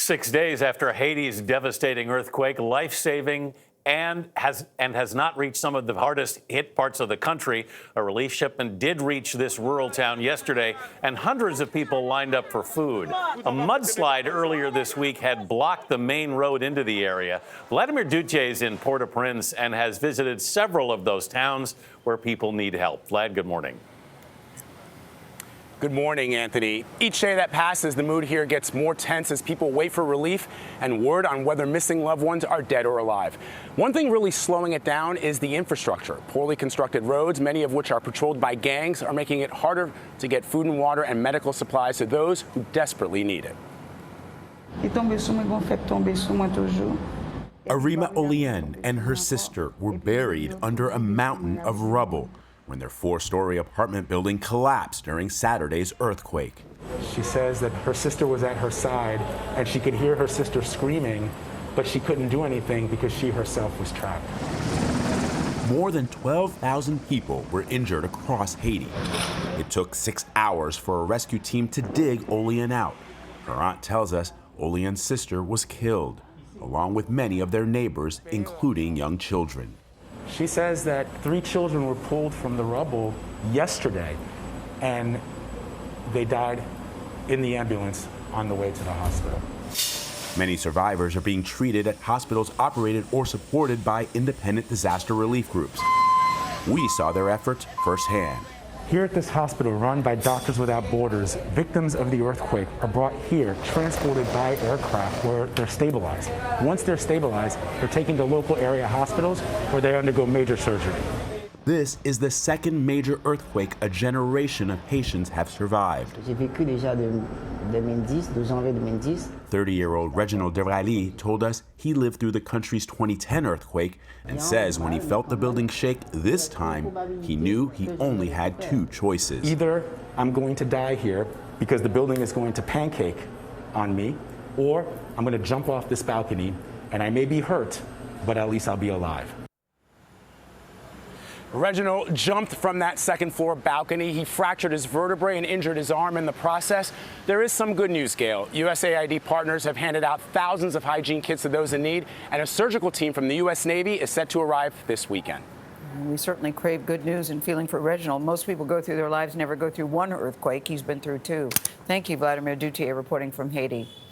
6 days after Haiti's devastating earthquake, life-saving and has not reached some of the hardest hit parts of the country. A relief shipment did reach this rural town yesterday, and hundreds of people lined up for food. A mudslide earlier this week had blocked the main road into the area. Vlad Duthiers is in Port-au-Prince and has visited several of those towns where people need help. Vlad, good morning. Good morning, Anthony. Each day that passes, the mood here gets more tense as people wait for relief and word on whether missing loved ones are dead or alive. One thing really slowing it down is the infrastructure. Poorly constructed roads, many of which are patrolled by gangs, are making it harder to get food and water and medical supplies to those who desperately need it. Arima Olien and her sister were buried under a mountain of rubble when their 4-story apartment building collapsed during Saturday's earthquake. She says that her sister was at her side and she could hear her sister screaming, but she couldn't do anything because she herself was trapped. More than 12,000 people were injured across Haiti. It took 6 hours for a rescue team to dig Olien out. Her aunt tells us Olien's sister was killed, along with many of their neighbors, including young children. She says that 3 children were pulled from the rubble yesterday, and they died in the ambulance on the way to the hospital. Many survivors are being treated at hospitals operated or supported by independent disaster relief groups. We saw their efforts firsthand. Here at this hospital run by Doctors Without Borders, victims of the earthquake are brought here, transported by aircraft where they're stabilized. Once they're stabilized, they're taken to local area hospitals where they undergo major surgery. This is the second major earthquake a generation of Haitians have survived. 30-year-old Reginald Devrali told us he lived through the country's 2010 earthquake and says when he felt the building shake this time, he knew he only had 2 choices. Either I'm going to die here because the building is going to pancake on me, or I'm going to jump off this balcony and I may be hurt, but at least I'll be alive. Reginald jumped from that second-floor balcony. He fractured his vertebrae and injured his arm in the process. There is some good news, Gayle. USAID partners have handed out thousands of hygiene kits to those in need, and a surgical team from the U.S. Navy is set to arrive this weekend. We certainly crave good news and feeling for Reginald. Most people go through their lives, never go through one earthquake. He's been through 2. Thank you, Vlad Duthiers, reporting from Haiti.